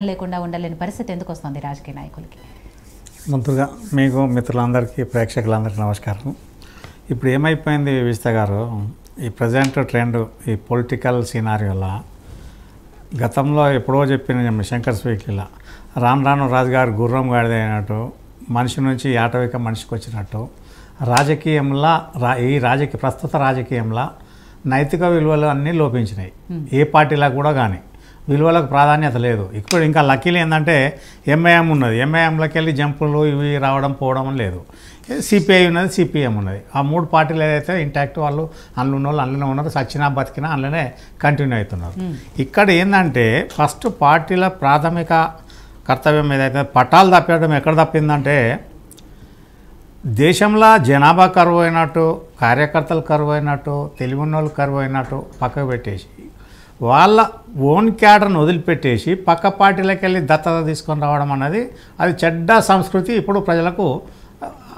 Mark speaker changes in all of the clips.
Speaker 1: లేకుండా ఉండలేని పరిస్థితి ఎందుకు వస్తుంది రాజకీయ నాయకులకి?
Speaker 2: ముందుగా మీకు మిత్రులందరికీ ప్రేక్షకులందరికీ నమస్కారం. ఇప్పుడు ఏమైపోయింది విజిత గారు, ఈ ప్రజెంట్ ట్రెండ్ ఈ పొలిటికల్ సినారియోలా గతంలో ఎప్పుడో చెప్పిన శంకర్ స్వీకిలా రాను రాను రాజుగారు గుర్రం గాడిదైనట్టు మనిషి నుంచి ఆటవిక మనిషికి వచ్చినట్టు రాజకీయంలో ప్రస్తుత రాజకీయంలో నైతిక విలువలు అన్నీ లోపించినాయి. ఏ పార్టీలకు కూడా కానీ విలువలకు ప్రాధాన్యత లేదు. ఇప్పుడు ఇంకా లక్కీలు ఏంటంటే ఎంఐఎం ఉన్నది, ఎంఐఎంలోకి వెళ్ళి జంపులు ఇవి రావడం పోవడం లేదు. సిపిఐ ఉన్నది, సిపిఎం ఉన్నది. ఆ మూడు పార్టీలు ఏదైతే ఇంటాక్ట్ వాళ్ళు అందులో ఉన్న వాళ్ళు అందులోనే ఉన్నారు, సచ్చినా బతికినా అందులోనే కంటిన్యూ అవుతున్నారు. ఇక్కడ ఏంటంటే ఫస్ట్ పార్టీల ప్రాథమిక కర్తవ్యం ఏదైతే పట్టాలు తప్పడం ఎక్కడ తప్పిందంటే దేశంలో జనాభా కరువు అయినట్టు, కార్యకర్తలు కరువు అయినట్టు, తెలివి ఉన్న వాళ్ళు కరువు అయినట్టు పక్కకు పెట్టేసి వాళ్ళ ఓన్ క్యాడర్ను వదిలిపెట్టేసి పక్క పార్టీలకు వెళ్ళి దత్తత తీసుకొని రావడం అన్నది అది చెడ్డ సంస్కృతి ఇప్పుడు ప్రజలకు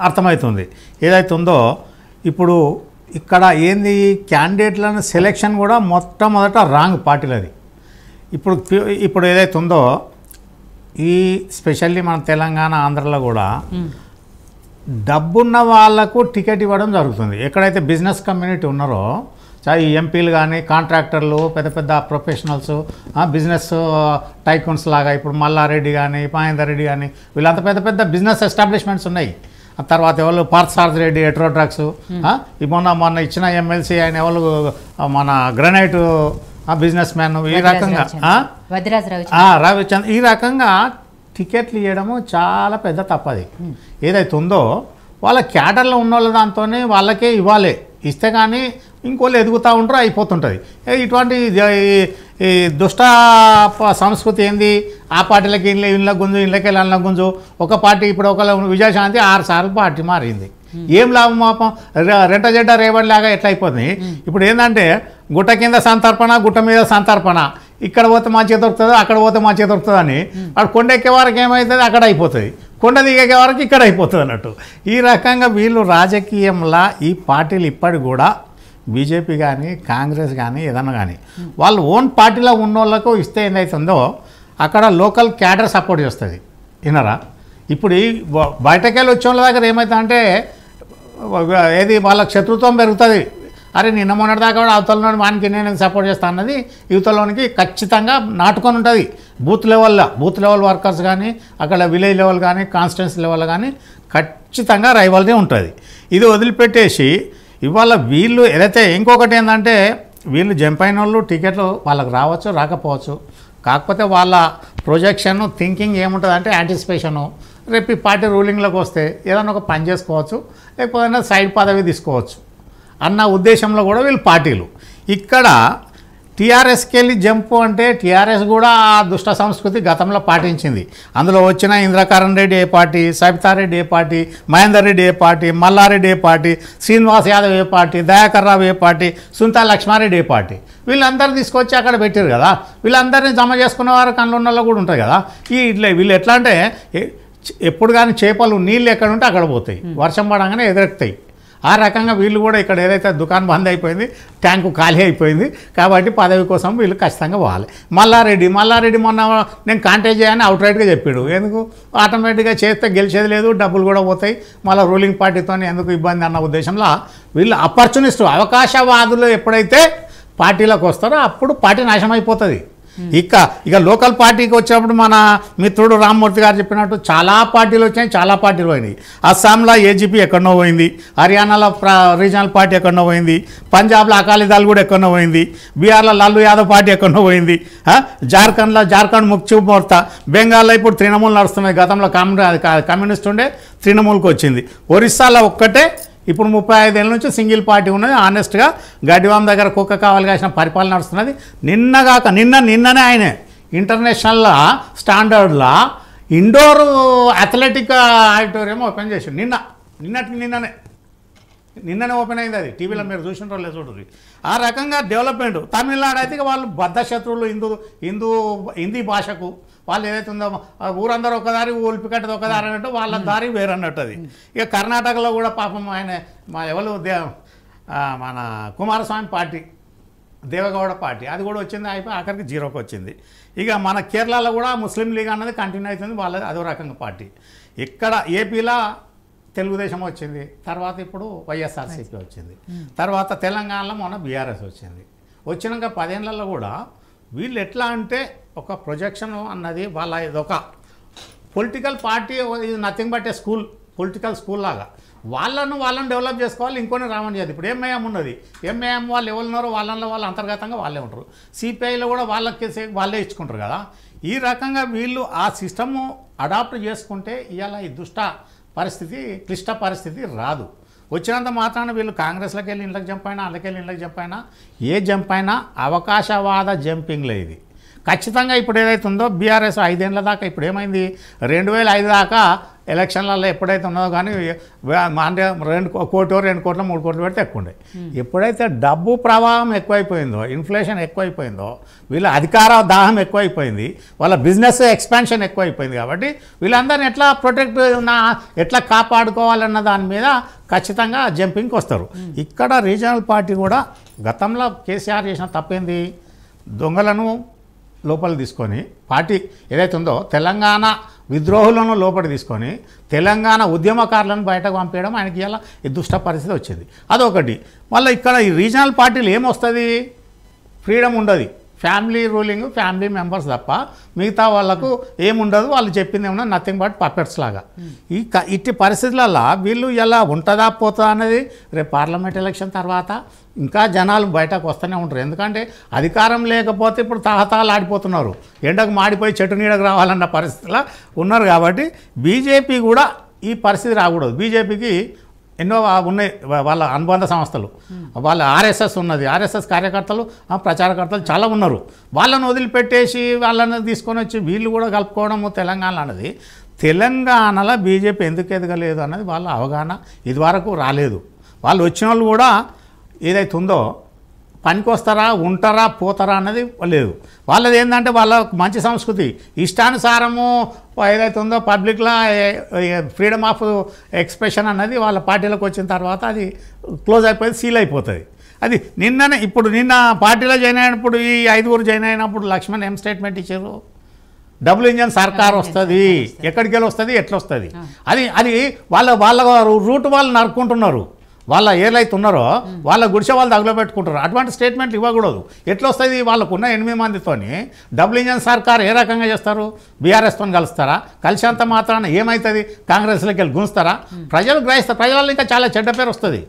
Speaker 2: అర్థమవుతుంది. ఏదైతుందో ఇప్పుడు ఇక్కడ ఏంది క్యాండిడేట్లను సెలెక్షన్ కూడా మొట్టమొదట రాంగ్ పార్టీలది. ఇప్పుడు ఏదైతుందో ఈ స్పెషల్లీ మన తెలంగాణ ఆంధ్రలో కూడా డబ్బున్న వాళ్లకు టికెట్ ఇవ్వడం జరుగుతుంది. ఎక్కడైతే బిజినెస్ కమ్యూనిటీ ఉన్నారో ఈ ఎంపీలు కానీ కాంట్రాక్టర్లు పెద్ద పెద్ద ప్రొఫెషనల్స్ బిజినెస్ టైకూన్స్ లాగా ఇప్పుడు మల్లారెడ్డి కానీ మహేందర్ రెడ్డి కానీ వీళ్ళంతా పెద్ద పెద్ద బిజినెస్ ఎస్టాబ్లిష్మెంట్స్ ఉన్నాయి. ఆ తర్వాత ఎవరు పార్థసారథి రెడ్డి ఎట్రో డ్రగ్స్, మొన్న ఇచ్చిన ఎమ్మెల్సీ ఆయన ఎవరు మన గ్రనైట్ బిజినెస్ మ్యాన్, ఈ రకంగా రవిచంద్ర ఈ రకంగా టికెట్లు ఇవ్వడము చాలా పెద్ద తప్పది. ఏదైతే ఉందో వాళ్ళ క్యాడర్లో ఉన్న వాళ్ళ దాంతోనే వాళ్ళకే ఇవ్వాలి. ఇస్తే కానీ ఇంకోళ్ళు ఎదుగుతూ ఉంటారు, అయిపోతుంటుంది. ఇటువంటి ఈ దుష్ట సంస్కృతి ఏంది, ఆ పార్టీలకి ఇళ్ళ గుంజు, ఇళ్ళకి అన్న గుంజు. ఒక పార్టీ ఇప్పుడు ఒకళ్ళు విజయశాంతి 6 సార్లు పార్టీ మారింది. ఏం లాభం పాపం, రెంట జడ్డ రేవడి లాగా ఎట్లా అయిపోతుంది. ఇప్పుడు ఏంటంటే గుట్ట కింద సంతర్పణ, గుట్ట మీద సంతర్పణ. ఇక్కడ పోతే మంచిగా దొరుకుతుంది, అక్కడ పోతే మంచిగా దొరుకుతుంది అని వాడు కొండ ఎక్కే వరకు ఏమవుతుంది, అక్కడ అయిపోతుంది. కొండ దిగే వరకు ఇక్కడ అయిపోతుంది అన్నట్టు. ఈ రకంగా వీళ్ళు రాజకీయంలో ఈ పార్టీలు ఇప్పటికి కూడా బీజేపీ కానీ కాంగ్రెస్ కానీ ఏదన్నా కానీ వాళ్ళు ఓన్ పార్టీలో ఉన్న వాళ్ళకు ఇస్తే ఏదైతుందో అక్కడ లోకల్ క్యాడర్ సపోర్ట్ చేస్తుంది. వినరా, ఇప్పుడు ఈ బయటకెళ్ళి వచ్చే వాళ్ళ దగ్గర ఏమవుతుందంటే ఏది వాళ్ళకి శత్రుత్వం పెరుగుతుంది. అరే నిన్న మొన్నటి దాకా కూడా అవతలలోని వానికి నేను సపోర్ట్ చేస్తాను అన్నది యువతలోనికి ఖచ్చితంగా నాటుకొని ఉంటుంది. బూత్ లెవెల్ వర్కర్స్ కానీ అక్కడ విలేజ్ లెవెల్ కానీ కాన్స్టిట్యున్సీ లెవెల్ కానీ ఖచ్చితంగా రైవల్రీ ఉంటుంది. ఇది వదిలిపెట్టేసి ఇవాళ వీళ్ళు ఏదైతే ఇంకొకటి ఏంటంటే వీళ్ళు జంప్ అయిన వాళ్ళు టికెట్లు వాళ్ళకి రావచ్చు రాకపోవచ్చు. కాకపోతే వాళ్ళ ప్రొజెక్షన్ థింకింగ్ ఏముంటుంది అంటే యాంటిసిపేషను, రేపు ఈ పార్టీ రూలింగ్లోకి వస్తే ఏదైనా ఒక పని చేసుకోవచ్చు, లేకపోతే సైడ్ పదవి తీసుకోవచ్చు అన్న ఉద్దేశంలో కూడా వీళ్ళు పార్టీలు. ఇక్కడ టీఆర్ఎస్కి వెళ్ళి జంపు అంటే టీఆర్ఎస్ కూడా ఆ దుష్ట సంస్కృతి గతంలో పాటించింది. అందులో వచ్చిన ఇంద్రకరణ్ రెడ్డి ఏ పార్టీ, సబితారెడ్డి ఏ పార్టీ, మహేందర్ రెడ్డి ఏ పార్టీ, మల్లారెడ్డి ఏ పార్టీ, శ్రీనివాస్ యాదవ్ ఏ పార్టీ, దయాకర్ రావు ఏ పార్టీ, సుంతా లక్ష్మారెడ్డి ఏ పార్టీ, వీళ్ళందరూ తీసుకొచ్చి అక్కడ పెట్టారు కదా. వీళ్ళందరినీ జమ చేసుకునే వారు కళ్ళున్నలో కూడా ఉంటుంది కదా. వీళ్ళు ఎట్లా అంటే ఎప్పుడు కానీ చేపలు నీళ్ళు ఎక్కడ ఉంటే అక్కడ పోతాయి, వర్షం పడంగానే ఎదురెక్కుతాయి. ఆ రకంగా వీళ్ళు కూడా ఇక్కడ ఏదైతే దుకాణం బంద్ అయిపోయింది, ట్యాంకు ఖాళీ అయిపోయింది కాబట్టి పదవి కోసం వీళ్ళు ఖచ్చితంగా పోవాలి. మల్లారెడ్డి మొన్న నేను కాంటాక్ట్ చేయని అవుట్ రైట్గా చెప్పాడు. ఎందుకు ఆటోమేటిక్గా చేస్తే గెలిచేది లేదు, డబ్బులు కూడా పోతాయి, మళ్ళీ రూలింగ్ పార్టీతో ఎందుకు ఇబ్బంది అన్న ఉద్దేశంలో వీళ్ళు ఆపర్చునిస్టు అవకాశవాదులు ఎప్పుడైతే పార్టీలోకి వస్తారో అప్పుడు పార్టీ నాశనం అయిపోతుంది. ఇక లోకల్ పార్టీకి వచ్చినప్పుడు మన మిత్రుడు రామ్మూర్తి గారు చెప్పినట్టు చాలా పార్టీలు వచ్చాయి, చాలా పార్టీలు పోయినాయి. అస్సాంలో ఏజీపీ ఎక్కడో పోయింది, హర్యానాలో రీజనల్ పార్టీ ఎక్కడో పోయింది, పంజాబ్లో అకాలీదళ్ కూడా ఎక్కడో పోయింది, బీహార్లో లాలూ యాదవ్ పార్టీ ఎక్కడో పోయింది, జార్ఖండ్ ముక్తి మోర్చా, బెంగాల్లో ఇప్పుడు తృణమూల్ నడుస్తున్నాయి. గతంలో కమ్యూనిస్ట్ ఉండే తృణమూల్కి వచ్చింది. ఒరిస్సాలో ఒక్కటే ఇప్పుడు 35 ఏళ్ళ నుంచి సింగిల్ పార్టీ ఉన్నది. ఆనెస్ట్గా గడ్డివాం దగ్గర కుక్క కావాలి కాసిన పరిపాలన నడుస్తున్నది. నిన్ననే ఆయనే ఇంటర్నేషనల్ స్టాండర్డ్లా ఇండోర్ అథ్లెటిక్ ఆడిటోరియం ఓపెన్ చేసి నిన్ననే ఓపెన్ అయింది. అది టీవీలో మీరు చూసినారో లేదు చూడండి. ఆ రకంగా డెవలప్మెంట్. తమిళనాడు అయితే వాళ్ళు బద్ధ శత్రువులు హిందీ భాషకు. వాళ్ళు ఏదైతే ఉందో ఊరందరూ ఒకదారి ఊల్పికట్టది ఒకదారి అన్నట్టు వాళ్ళ దారి వేరన్నట్టు. అది ఇక కర్ణాటకలో కూడా పాపం ఆయన ఎవరు మన కుమారస్వామి పార్టీ దేవగౌడ పార్టీ అది కూడా వచ్చింది, అయిపోయి ఆఖరికి జీరోకి వచ్చింది. ఇక మన కేరళలో కూడా ముస్లిం లీగ్ అన్నది కంటిన్యూ అవుతుంది, వాళ్ళది అదో రకంగా పార్టీ. ఇక్కడ ఏపీలో తెలుగుదేశం వచ్చింది, తర్వాత ఇప్పుడు వైఎస్ఆర్సీపీ వచ్చింది, తర్వాత తెలంగాణలో మొన్న బీఆర్ఎస్ వచ్చింది. వచ్చినాక 10 ఏళ్లలో కూడా వీళ్ళు ఎట్లా అంటే ఒక ప్రొజెక్షన్ అన్నది వాళ్ళ ఇదొక పొలిటికల్ పార్టీ, ఇది nothing but A school, political school లాగా వాళ్ళను డెవలప్ చేసుకోవాలి. ఇంకొని రావని చేయాలి. ఇప్పుడు ఎంఐఎం ఉన్నది, ఎంఐఎం వాళ్ళు ఎవరు ఉన్నారో వాళ్ళ అంతర్గతంగా వాళ్ళే ఉంటారు. సిపిఐలో కూడా వాళ్ళే ఇచ్చుకుంటారు కదా. ఈ రకంగా వీళ్ళు ఆ సిస్టము అడాప్ట్ చేసుకుంటే ఇవాళ ఈ క్లిష్ట పరిస్థితి రాదు. వచ్చినంత మాత్రాన వీళ్ళు కాంగ్రెస్లోకి వెళ్ళి ఇంట్లోకి జంప్ అయినా, అందుకెళ్ళి ఇంట్లోకి జంప్ అయినా, ఏ జంప్ అయినా అవకాశవాద జంపింగ్లో ఇది ఖచ్చితంగా. ఇప్పుడు ఏదైతే ఉందో బీఆర్ఎస్ 5 ఏళ్ల దాకా, ఇప్పుడు ఏమైంది 2005 దాకా ఎలక్షన్లలో ఎప్పుడైతే ఉన్నదో కానీ 2 కోట్లు 2 కోట్లు 3 కోట్లు పెడితే ఎక్కువ ఉండే. ఎప్పుడైతే డబ్బు ప్రవాహం ఎక్కువైపోయిందో, ఇన్ఫ్లేషన్ ఎక్కువైపోయిందో, వీళ్ళ అధికార దాహం ఎక్కువైపోయింది, వాళ్ళ బిజినెస్ ఎక్స్పాన్షన్ ఎక్కువైపోయింది. కాబట్టి వీళ్ళందరినీ ఎట్లా కాపాడుకోవాలన్న దాని మీద ఖచ్చితంగా జంపింగ్కి వస్తారు. ఇక్కడ రీజనల్ పార్టీ కూడా గతంలో కేసీఆర్ చేసిన తప్పేంది, దొంగలను లోపల తీసుకొని పార్టీ ఏదైతే ఉందో తెలంగాణ విద్రోహులను లోపల తీసుకొని తెలంగాణ ఉద్యమకారులను బయటకు పంపేయడం ఆయనకి ఇలా ఈ దుష్ట పరిస్థితి వచ్చింది. అదొకటి. మళ్ళీ ఇక్కడ ఈ రీజనల్ పార్టీలు ఏమొస్తుంది, ఫ్రీడమ్ ఉండదు, ఫ్యామిలీ రూలింగ్, ఫ్యామిలీ మెంబర్స్ తప్ప మిగతా వాళ్ళకు ఏముండదు. వాళ్ళు చెప్పింది ఏమన్నా నథింగ్ బట్ పపెట్స్ లాగా. ఇట్టి పరిస్థితులలో వీళ్ళు ఎలా ఉంటుందా పోతుందా అనేది రేపు పార్లమెంట్ ఎలక్షన్ తర్వాత ఇంకా జనాలు బయటకు వస్తూనే ఉంటారు. ఎందుకంటే అధికారం లేకపోతే ఇప్పుడు తహతహాలు ఆడిపోతున్నారు, ఎండకు మాడిపోయి చెట్టు నీడకు రావాలన్న పరిస్థితిలో ఉన్నారు. కాబట్టి బీజేపీ కూడా ఈ పరిస్థితి రాకూడదు. బీజేపీకి ఎన్నో ఉన్నాయి వాళ్ళ అనుబంధ సంస్థలు, వాళ్ళ ఆర్ఎస్ఎస్ ఉన్నది, ఆర్ఎస్ఎస్ కార్యకర్తలు ప్రచారకర్తలు చాలా ఉన్నారు. వాళ్ళని వదిలిపెట్టేసి వాళ్ళని తీసుకొని వచ్చి వీళ్ళు కూడా కలుపుకోవడము తెలంగాణ అన్నది, తెలంగాణలో బీజేపీ ఎందుకు ఎదగలేదు అన్నది వాళ్ళ అవగాహన ఇదివరకు రాలేదు. వాళ్ళు వచ్చిన వాళ్ళు కూడా ఏదైతే ఉందో పనికొస్తారా, ఉంటారా, పోతారా అన్నది లేదు. వాళ్ళది ఏంటంటే వాళ్ళ మంచి సంస్కృతి, ఇష్టానుసారము ఏదైతే ఉందో పబ్లిక్లో ఫ్రీడమ్ ఆఫ్ ఎక్స్ప్రెషన్ అన్నది వాళ్ళ పార్టీలోకి వచ్చిన తర్వాత అది క్లోజ్ అయిపోయి సీల్ అయిపోతుంది. అది నిన్న పార్టీలో జాయిన్ అయినప్పుడు ఈ 5 జాయిన్ అయినప్పుడు లక్ష్మణ్ ఏం స్టేట్మెంట్ ఇచ్చారు, డబుల్ ఇంజన్ సర్కార్ వస్తుంది, ఎక్కడికి వెళ్ళి వస్తుంది, ఎట్లా వస్తుంది, అది వాళ్ళ రూట్ వాళ్ళు నరుక్కుంటున్నారు. వాళ్ళ ఏలైతే ఉన్నారో వాళ్ళ గుడిసె వాళ్ళు తగులబెట్టుకుంటారు. అటువంటి స్టేట్మెంట్లు ఇవ్వకూడదు. ఎట్లా వస్తుంది, వాళ్ళకున్న 8 మందితోని డబుల్ ఇంజన్ సర్కార్ ఏ రకంగా చేస్తారు, బీఆర్ఎస్తో కలుస్తారా, కలిసేంత మాత్రాన ఏమవుతుంది, కాంగ్రెస్లోకి వెళ్ళి గుంస్తారా, ప్రజలు గ్రహిస్తారు, ప్రజలలో ఇంకా చాలా చెడ్డ పేరు వస్తుంది.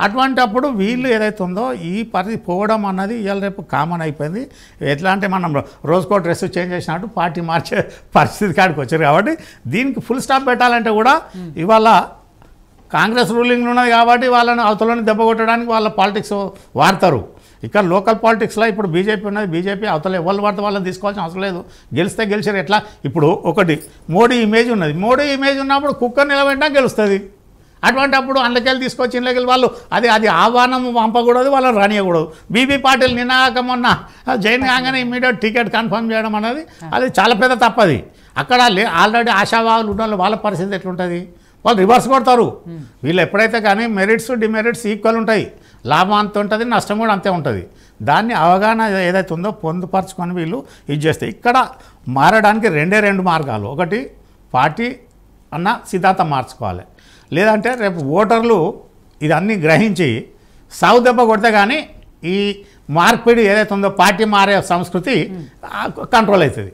Speaker 2: అటువంటి అప్పుడు వీళ్ళు ఏదైతే ఉందో ఈ పరిస్థితి పోవడం అన్నది ఇవాళ రేపు కామన్ అయిపోయింది. ఎట్లా అంటే మనం రోజుకో డ్రెస్ చేంజ్ చేసినట్టు పార్టీ మార్చే పరిస్థితి కాడికి వచ్చారు. కాబట్టి దీనికి ఫుల్ స్టాప్ పెట్టాలంటే కూడా ఇవాళ కాంగ్రెస్ రూలింగ్ ఉన్నది కాబట్టి వాళ్ళని అవతలని దెబ్బ కొట్టడానికి వాళ్ళ పాలిటిక్స్ వాడతారు. ఇక్కడ లోకల్ పాలిటిక్స్లో ఇప్పుడు బీజేపీ ఉన్నది, బీజేపీ అవతల ఎవరు పడితే వాళ్ళని తీసుకోవాల్సిన అవసరం లేదు, గెలిస్తే గెలిచారు. ఎట్లా ఇప్పుడు ఒకటి మోడీ ఇమేజ్ ఉన్నది, మోడీ ఇమేజ్ ఉన్నప్పుడు కుక్కర్ నిలబెట్టినా గెలుస్తుంది. అటువంటి అప్పుడు అందుకెళ్ళి తీసుకొచ్చి ఇంట్లోకి వాళ్ళు అది ఆహ్వానం పంపకూడదు, వాళ్ళని రానియకూడదు. బీబీ పాటిల్ నినాక మొన్న జైన్ కాగానే ఇమ్మీడియట్ టికెట్ కన్ఫర్మ్ చేయడం అనేది అది చాలా పెద్ద తప్పది. అక్కడ ఆల్రెడీ ఆశావాదులు ఉన్న వాళ్ళ పరిస్థితి ఎట్లుంటుంది, వాళ్ళు రివర్స్ కొడతారు. వీళ్ళు ఎప్పుడైతే కానీ మెరిట్స్ డిమెరిట్స్ ఈక్వల్ ఉంటాయి, లాభం అంత ఉంటుంది, నష్టం కూడా అంతే ఉంటుంది. దాన్ని అవగాహన ఏదైతే ఉందో పొందుపరచుకొని వీళ్ళు ఇది చేస్తే ఇక్కడ మారడానికి 2 మార్గాలు. ఒకటి పార్టీ అన్న సిద్ధాంతం మార్చుకోవాలి, లేదంటే రేపు ఓటర్లు ఇదన్నీ గ్రహించి సాగు దెబ్బ కొడితే కానీ ఈ మార్పిడి ఏదైతే ఉందో పార్టీ మారే సంస్కృతి కంట్రోల్ అవుతుంది.